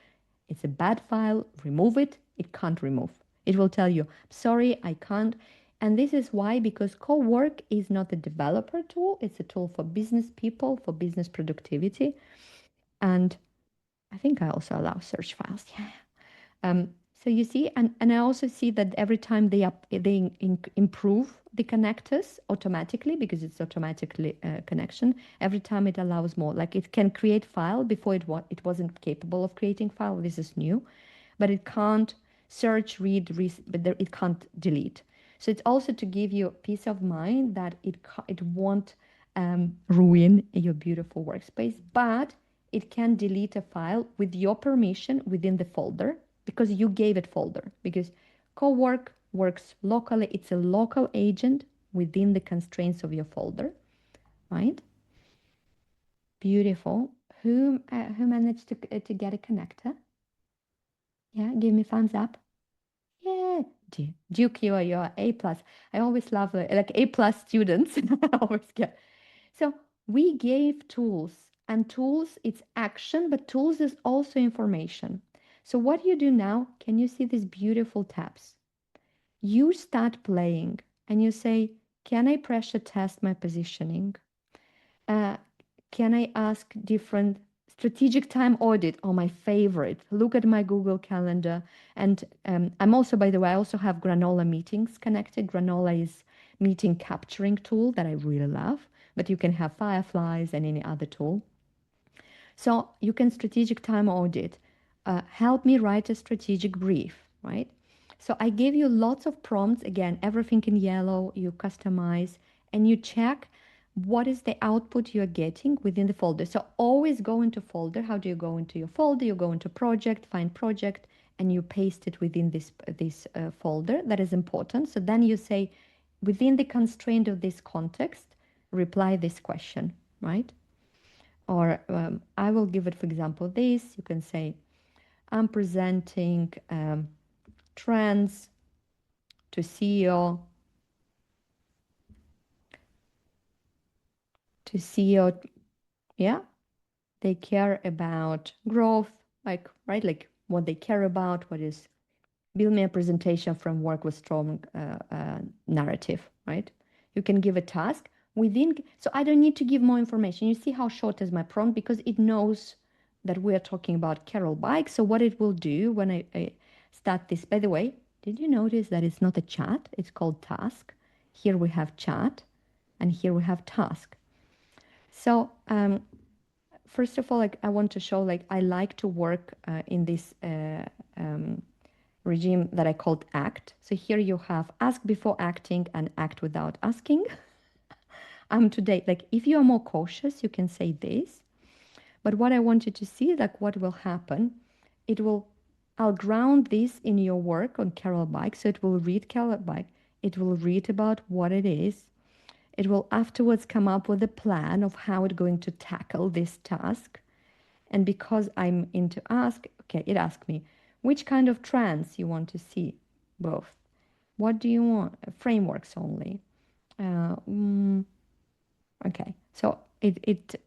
it's a bad file, remove it, it can't remove. It will tell you, sorry, I can't. And this is why, because Cowork is not a developer tool. It's a tool for business people, for business productivity. And I think I also allow search files. Yeah. So you see, and I also see that every time they improve the connectors automatically, because it's automatically connection. Every time it allows more, like it can create file. Before it wasn't capable of creating file. This is new, but it can't search, read, but it can't delete. So it's also to give you peace of mind that it won't ruin your beautiful workspace, but it can delete a file with your permission within the folder, because you gave it folder. Because Cowork works locally. It's a local agent within the constraints of your folder, right? Beautiful. Who managed to get a connector? Yeah, give me thumbs up. Yeah, Duke, you're A plus. I always love like A plus students. I always get. So we gave tools, and tools, it's action, but tools is also information. So what you do now, can you see these beautiful tabs? You start playing and you say, can I pressure test my positioning? Uh, can I ask different strategic time audit? Oh, my favorite. Look at my Google Calendar. And I'm also, by the way, I also have Granola meetings connected. Granola is meeting capturing tool that I really love, but you can have Fireflies and any other tool. So you can strategic time audit. Help me write a strategic brief, right? So I gave you lots of prompts. Again, everything in yellow, you customize and you check what is the output you're getting within the folder. So always go into folder. How do you go into your folder? You go into project, find project, and you paste it within this folder. That is important. So then you say, within the constraint of this context, reply this question, right? Or I will give it, for example, this. You can say, I'm presenting trends to CEO, yeah, they care about growth, like, right, like what they care about, what is build me a presentation framework with strong narrative, right? You can give a task within, so I don't need to give more information. You see how short is my prompt because it knows that we are talking about Carol bike. So what it will do when I start this, by the way, did you notice that it's not a chat? It's called task. Here we have chat and here we have task. So first of all, like I want to show, like I like to work in this regime that I called ACT. So here you have ask before acting and act without asking. Today, like if you are more cautious, you can say this. But what I want you to see, like what will happen, I'll ground this in your work on Carol Bike. So it will read Carol Bike. It will read about what it is. It will afterwards come up with a plan of how it's going to tackle this task. And because I'm into ask, okay, it asks me, which kind of trends you want to see? Both. What do you want? Frameworks only. Okay, so it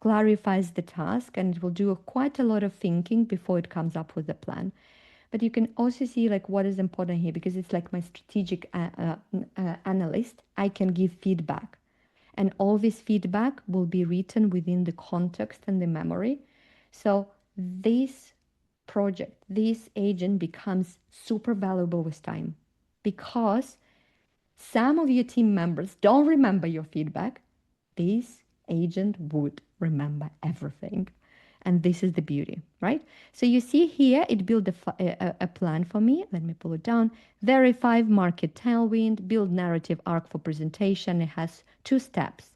clarifies the task and it will do quite a lot of thinking before it comes up with a plan. But you can also see like what is important here because it's like my strategic analyst. I can give feedback. And all this feedback will be written within the context and the memory. So this project, this agent becomes super valuable with time because some of your team members don't remember your feedback. This agent would remember everything. And this is the beauty, right? So you see here, it built a plan for me. Let me pull it down. Verify market tailwind, build narrative arc for presentation. It has 2 steps.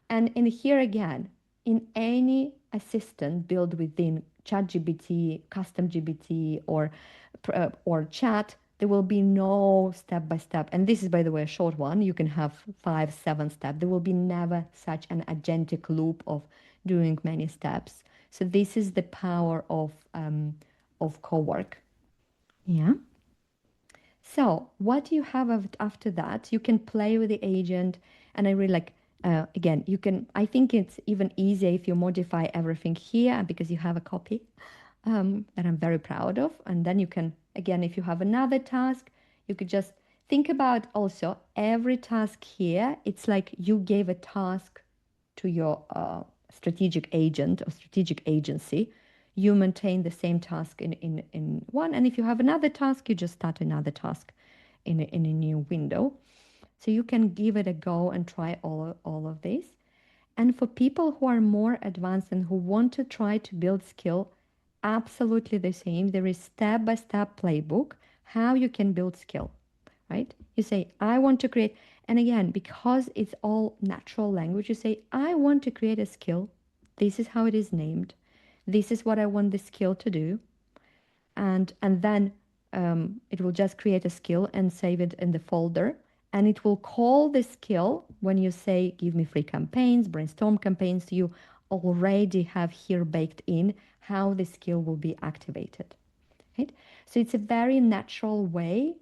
And in here again, in any assistant built within ChatGPT, custom GPT, or chat, there will be no step by step. And this is, by the way, a short one. You can have 5, 7 steps. There will be never such an agentic loop of doing many steps. So this is the power of Cowork. Yeah. So what you have after that, you can play with the agent. And I really like, again, I think it's even easier if you modify everything here because you have a copy that I'm very proud of. And then you can, again, if you have another task, you could just think about also every task here. It's like you gave a task to your strategic agent or strategic agency. You maintain the same task in one. And if you have another task, you just start another task in a new window. So you can give it a go and try all of this. And for people who are more advanced and who want to try to build skill, absolutely the same. There is step-by-step playbook how you can build skill, right? You say, I want to create, and again, because it's all natural language, you say, I want to create a skill. This is how it is named. This is what I want the skill to do. And then it will just create a skill and save it in the folder. And it will call the skill when you say, give me free campaigns, brainstorm campaigns. You already have here baked in how the skill will be activated. Right? So it's a very natural way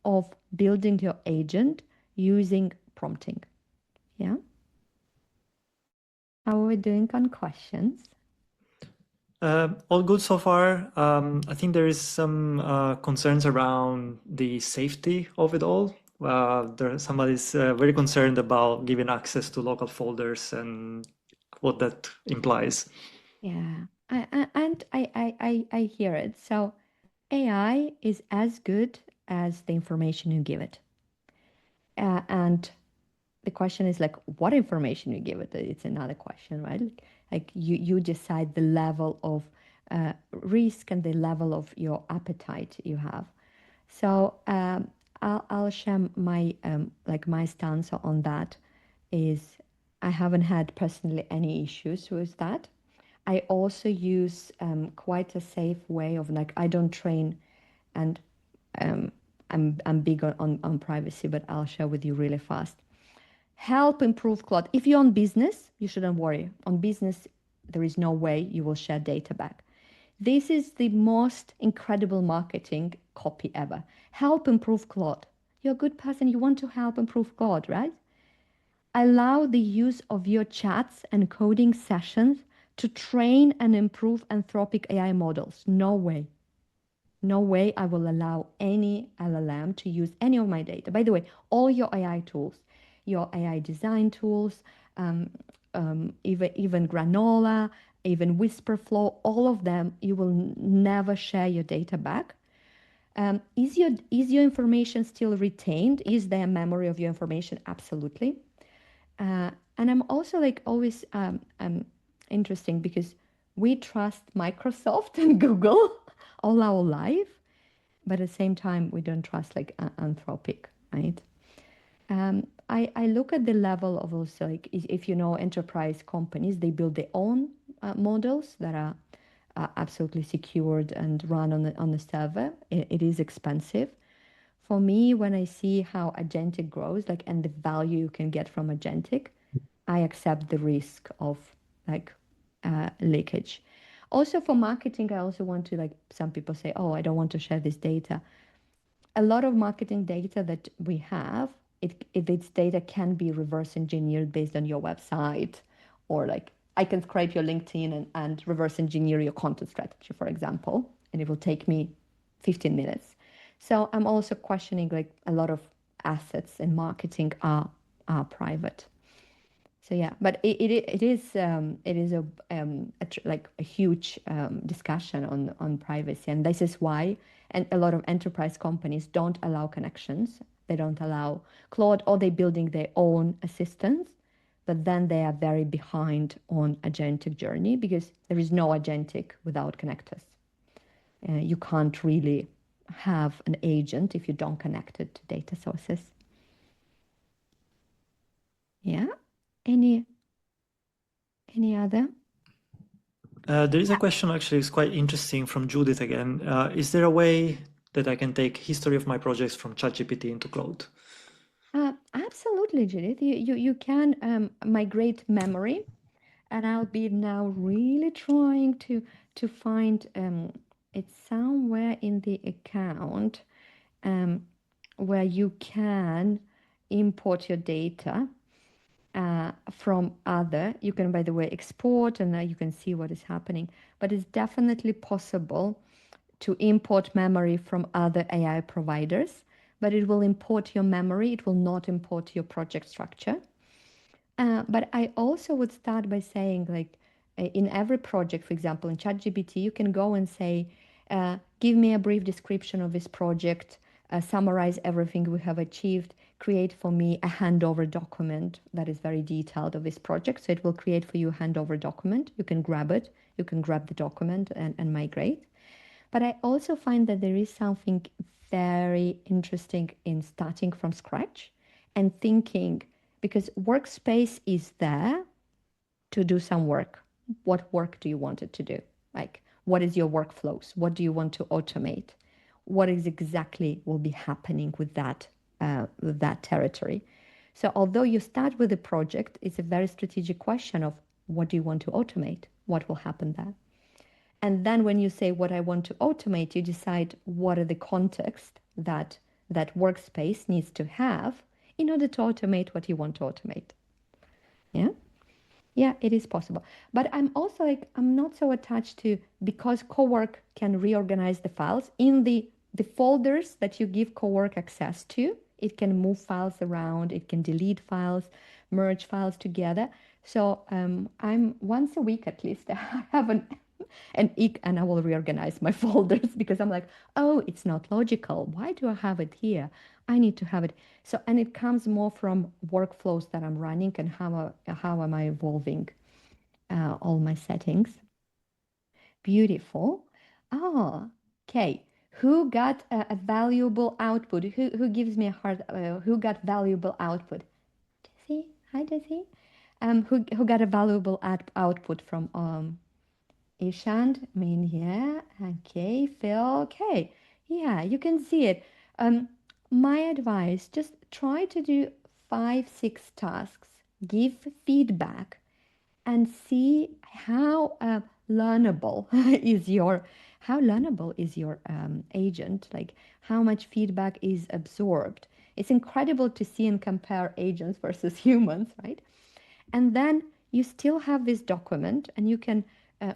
of building your agent using prompting. Yeah. How are we doing on questions? All good so far. I think there is some concerns around the safety of it all. Somebody's very concerned about giving access to local folders and what that implies. Yeah, I hear it. So AI is as good as the information you give it. And the question is like, what information you give it? It's another question, right? Like you decide the level of risk and the level of your appetite you have. So I'll share my my stance on that. Is I haven't had personally any issues with that. I also use quite a safe way of like I don't train, and um, I'm big on privacy, but I'll share with you really fast. Help improve Claude. If you're on business, you shouldn't worry. On business, there is no way you will share data back. This is the most incredible marketing copy ever. Help improve Claude. You're a good person. You want to help improve Claude, right? Allow the use of your chats and coding sessions to train and improve Anthropic AI models. No way. No way I will allow any LLM to use any of my data. By the way, all your AI tools, your AI design tools, um, even Granola, even Whisperflow, all of them, you will never share your data back. Is your information still retained? Is there a memory of your information? Absolutely. And I'm also like always interesting because we trust Microsoft and Google all our life, but at the same time we don't trust like Anthropic, right? I look at the level of also like if you know enterprise companies, they build their own models that are absolutely secured and run on the server. It is expensive. For me, when I see how agentic grows, like and the value you can get from agentic, I accept the risk of like leakage. Also for marketing, I also want to like some people say, oh, I don't want to share this data. A lot of marketing data that we have, if its data can be reverse engineered based on your website, or like I can scrape your LinkedIn and reverse engineer your content strategy, for example, and it will take me 15 minutes. So I'm also questioning like a lot of assets in marketing are private. So yeah, but it is like a huge discussion on privacy, and this is why and a lot of enterprise companies don't allow connections. They don't allow Claude, or they're building their own assistants, but then they are very behind on agentic journey because there is no agentic without connectors. You can't really have an agent if you don't connect it to data sources. Yeah. Any other? There is a question actually, it's quite interesting from Judith again. Is there a way that I can take history of my projects from ChatGPT into Claude? Absolutely, Judith. You can migrate memory, and I'll be now really trying to find it somewhere in the account um, where you can import your data from other. You can, by the way, export, and you can see what is happening. But it's definitely possible to import memory from other AI providers, but it will import your memory. It will not import your project structure. But I also would start by saying, like, in every project, for example, in ChatGPT, you can go and say, give me a brief description of this project, summarize everything we have achieved, create for me a handover document that is very detailed of this project. So it will create for you a handover document. You can grab it, you can grab the document and migrate. But I also find that there is something very interesting in starting from scratch and thinking, because workspace is there to do some work. What work do you want it to do? Like, what is your workflows? What do you want to automate? What is exactly will be happening with that territory? So, although you start with a project, it's a very strategic question of what do you want to automate? What will happen there? And then when you say what I want to automate, you decide what are the context that that workspace needs to have in order to automate what you want to automate. Yeah. Yeah, it is possible. But I'm also like, I'm not so attached to, because Cowork can reorganize the files in the folders that you give Cowork access to. It can move files around, it can delete files, merge files together. So I'm once a week at least, I have and I will reorganize my folders because I'm like, oh, it's not logical. Why do I have it here? I need to have it. So, and it comes more from workflows that I'm running and how am I evolving all my settings. Beautiful. Oh, okay. Who got a valuable output? Who gives me a heart? Who got valuable output? Jesse, hi Jesse. Who got a valuable output from Ishant, I mean, yeah, okay, Phil, okay, yeah, you can see it. My advice, just try to do 5, 6 tasks, give feedback, and see learnable is your, how learnable is your agent, like how much feedback is absorbed. It's incredible to see and compare agents versus humans, right? And then you still have this document and you can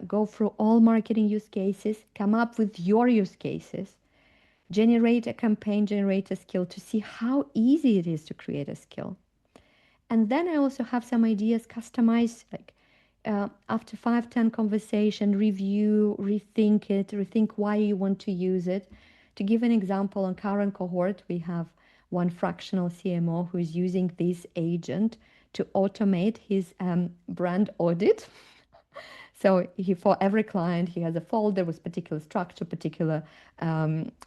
go through all marketing use cases, come up with your use cases, generate a campaign, generate a skill to see how easy it is to create a skill. And then I also have some ideas customized, like after 5-10 conversation, review, rethink why you want to use it. To give an example, on current cohort, we have one fractional CMO who is using this agent to automate his brand audit. So for every client, he has a folder with particular structure, particular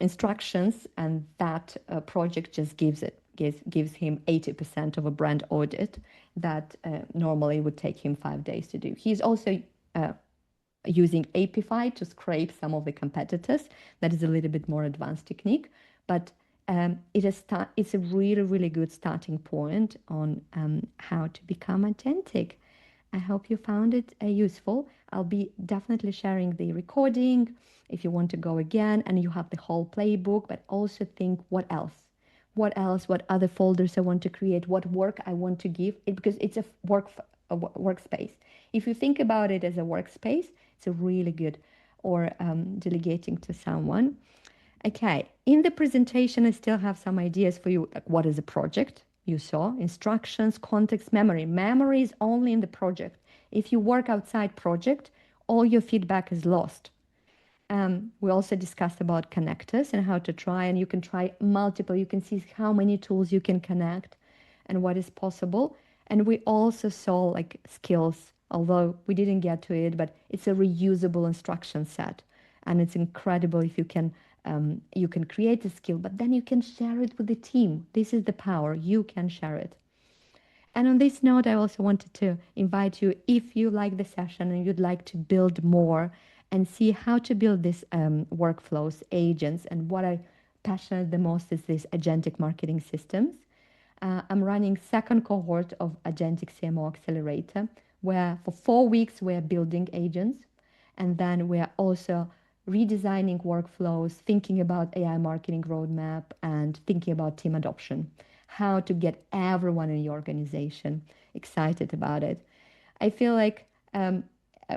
instructions, and that project just gives him 80% of a brand audit that normally would take him 5 days to do. He's also using Apify to scrape some of the competitors. That is a little bit more advanced technique, but it's a really, really good starting point on how to become agentic. I hope you found it useful. I'll be definitely sharing the recording if you want to go again and you have the whole playbook, but also think what else? What other folders I want to create, what work I want to give, because it's a workspace. If you think about it as a workspace, it's a really good, or delegating to someone. Okay, in the presentation, I still have some ideas for you, like what is a project? You saw instructions, context, memory. Memory is only in the project. If you work outside project, all your feedback is lost. We also discussed about connectors and how to try, and you can try multiple. You can see how many tools you can connect and what is possible. And we also saw like skills, although we didn't get to it, but it's a reusable instruction set. And it's incredible if you can create a skill, but then you can share it with the team. This is the power. You can share it. And on this note, I also wanted to invite you, if you like the session and you'd like to build more and see how to build these workflows, agents, and what I passionate the most is this agentic marketing systems. I'm running second cohort of Agentic CMO Accelerator, where for 4 weeks we're building agents, and then we're also redesigning workflows, thinking about AI marketing roadmap, and thinking about team adoption, how to get everyone in your organization excited about it. I feel like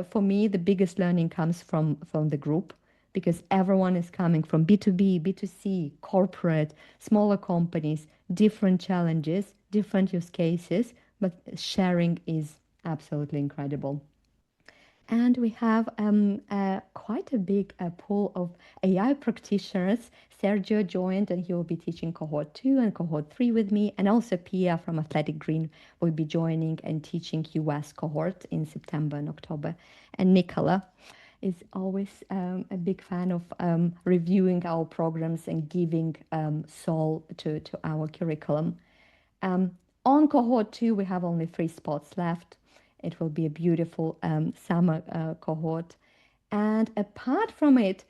for me, the biggest learning comes from the group, because everyone is coming from B2B, B2C, corporate, smaller companies, different challenges, different use cases, but sharing is absolutely incredible. And we have quite a big pool of AI practitioners. Sergio joined and he will be teaching cohort 2 and cohort 3 with me. And also Pia from Athletic Green will be joining and teaching US cohort in September and October. And Nicola is always a big fan of reviewing our programs and giving soul to our curriculum. On cohort 2, we have only 3 spots left. It will be a beautiful summer cohort. And apart from it,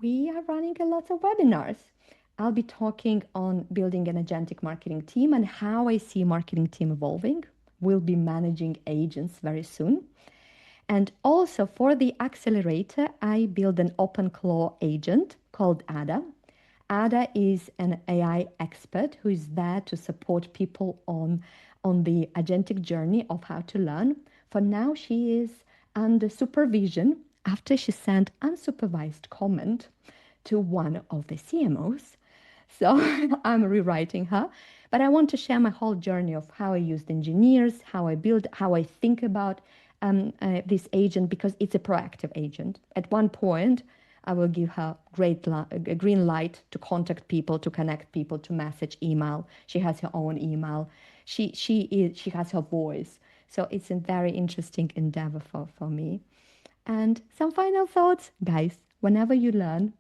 we are running a lot of webinars. I'll be talking on building an agentic marketing team and how I see marketing team evolving. We'll be managing agents very soon. And also for the accelerator, I build an OpenClaw agent called Ada. Ada is an AI expert who is there to support people on the agentic journey of how to learn. For now, she is under supervision after she sent unsupervised comment to one of the CMOs. So I'm rewriting her. But I want to share my whole journey of how I used engineers, how I build, how I think about this agent, because it's a proactive agent. At one point, I will give her a green light to contact people, to connect people, to message, email. She has her own email. She has her voice. So it's a very interesting endeavor for me. And some final thoughts, guys. Whenever you learn,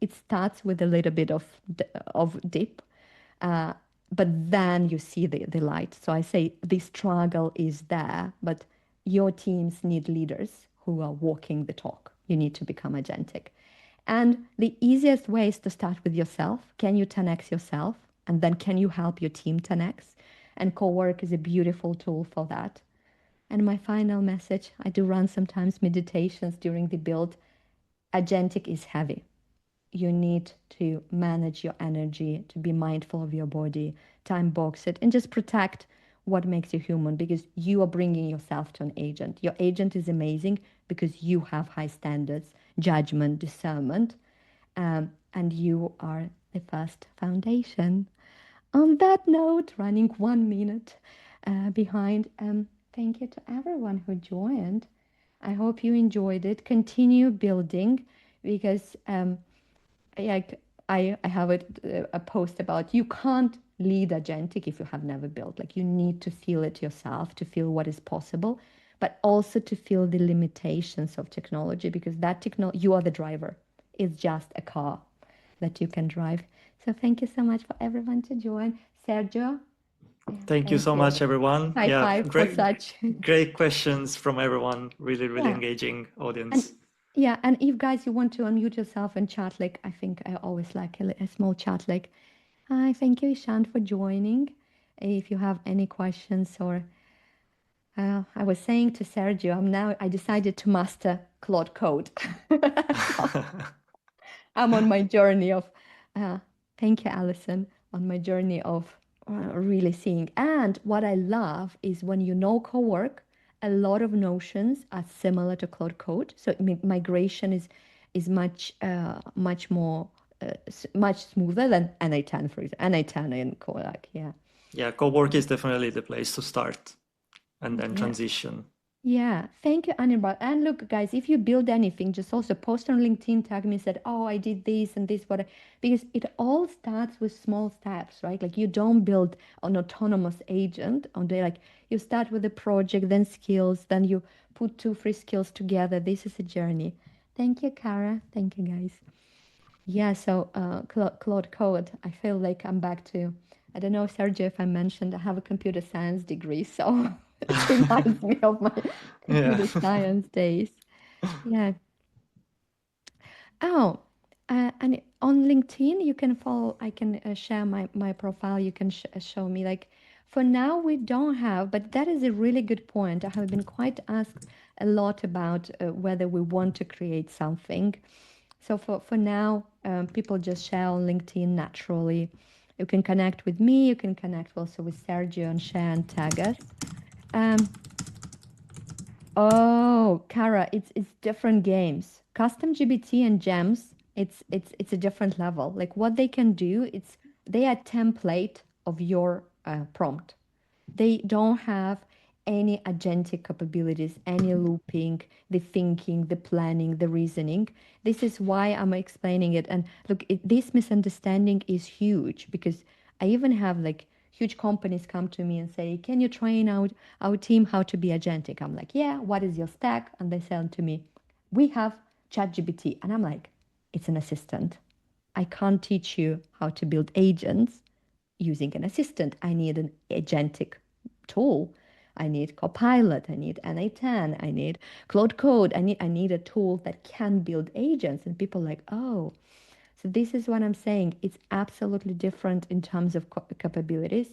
it starts with a little bit of dip, but then you see the light. So I say the struggle is there, but your teams need leaders who are walking the talk. You need to become agentic. And the easiest way is to start with yourself. Can you 10x yourself? And then can you help your team 10x? And Cowork is a beautiful tool for that. And my final message, I do run sometimes meditations during the build. Agentic is heavy. You need to manage your energy, to be mindful of your body, time box it, and just protect what makes you human, because you are bringing yourself to an agent. Your agent is amazing because you have high standards, judgment, discernment, and you are the first foundation. On that note, running 1 minute behind, thank you to everyone who joined. I hope you enjoyed it. Continue building because like I have a post about you can't lead agentic if you have never built. Like you need to feel it yourself to feel what is possible, but also to feel the limitations of technology because that technology, you are the driver. It's just a car that you can drive. So thank you so much for everyone to join. Sergio, Thank you thank so you. much, everyone. High Yeah, five for such. great questions from everyone. Really, really Yeah. engaging And audience. yeah, and if guys you want to unmute yourself and chat, like I think I always like a small chat, like, hi, thank you, Ishant, for joining. If you have any questions or I was saying to Sergio, I decided to master Claude Code. So I'm on my journey of, uh, thank you, Alison, on my journey of really seeing. And what I love is when you know Cowork, a lot of notions are similar to Cloud Code. So migration is much more much smoother than NA10, for example. NA10 and Cowork, yeah. Yeah, Cowork is definitely the place to start and then Yeah. transition. Yeah, thank you, Anibal. And look, guys, if you build anything, just also post on LinkedIn, tag me, said, oh, I did this and this, because it all starts with small steps, right? Like you don't build an autonomous agent on day, like you start with a project, then skills, then you put two, three skills together. This is a journey. Thank you, Kara. Thank you, guys. Yeah, so Claude Code, I feel like I'm back to, I don't know, Sergio, if I mentioned I have a computer science degree, so it reminds me of my Yeah. computer science days. Yeah. Oh, and on LinkedIn, you can follow, I can share my profile. You can show me. Like, for now, we don't have, but that is a really good point. I have been quite asked a lot about whether we want to create something. So for now, people just share on LinkedIn naturally. You can connect with me. You can connect also with Sergio and share and tag us. Um, Oh, Kara, it's different games. Custom GBT and gems, it's a different level. Like what they can do, they are template of your prompt. They don't have any agentic capabilities, any looping, the thinking, the planning, the reasoning. This is why I'm explaining it. And look, this misunderstanding is huge because I even have like huge companies come to me and say, can you train out our team how to be agentic? I'm like, yeah, what is your stack? And they say to me, we have ChatGPT. And I'm like, it's an assistant. I can't teach you how to build agents using an assistant. I need an agentic tool. I need Copilot. I need NA10. I need Claude Code. I need a tool that can build agents. And people are like, oh, so this is what I'm saying. It's absolutely different in terms of capabilities.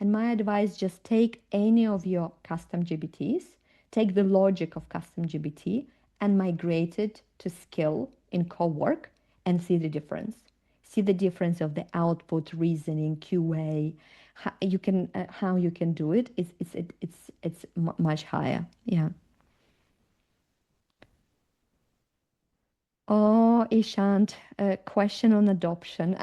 And my advice, just take any of your custom GBTs, take the logic of custom GBT and migrate it to skill in Cowork and see the difference. See the difference of the output, reasoning, QA, how you can do it. It's much higher. Yeah. Oh, Ishant, a question on adoption.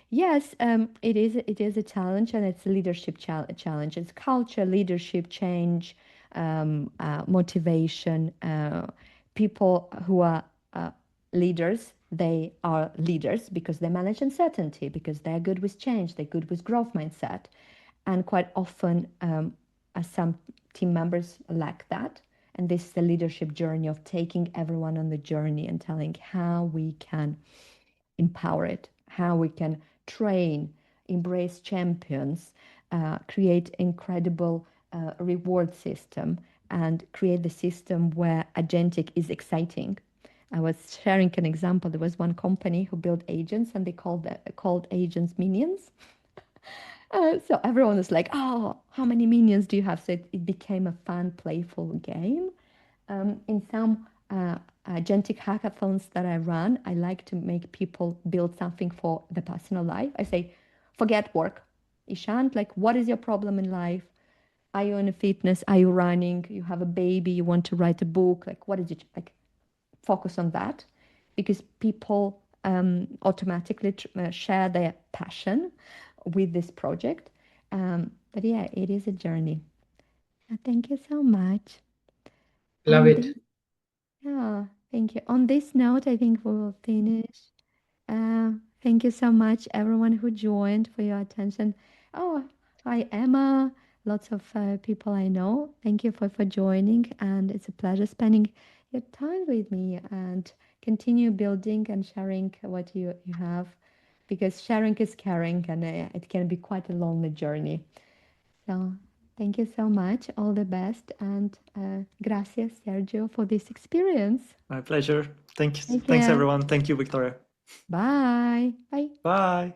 Yes, it is a challenge, and it's a leadership challenge. It's culture, leadership, change, motivation. People who are leaders, they are leaders because they manage uncertainty, because they're good with change, they're good with growth mindset, and quite often, some team members lack that. And this is the leadership journey of taking everyone on the journey and telling how we can empower it, how we can train, embrace champions, create incredible reward system, and create the system where agentic is exciting. I was sharing an example. There was one company who built agents, and they called agents minions. So everyone was like, "Oh, how many minions do you have?" So it became a fun, playful game. In some agentic hackathons that I run, I like to make people build something for the personal life. I say, forget work. Ishant, like, what is your problem in life? Are you in a fitness? Are you running? You have a baby? You want to write a book? Like, what is it? Like, focus on that because people automatically share their passion with this project. But yeah, it is a journey. Thank you so much. Love On it. this, yeah, thank you. On this note, I think we will finish. Thank you so much, everyone who joined, for your attention. Oh, hi, Emma. Lots of people I know. Thank you for joining, and it's a pleasure spending your time with me and continue building and sharing what you have, because sharing is caring, and it can be quite a lonely journey. So, thank you so much. All the best, and gracias, Sergio, for this experience. My pleasure. Take Thanks, care. everyone. Thank you, Victoria. Bye. Bye. Bye.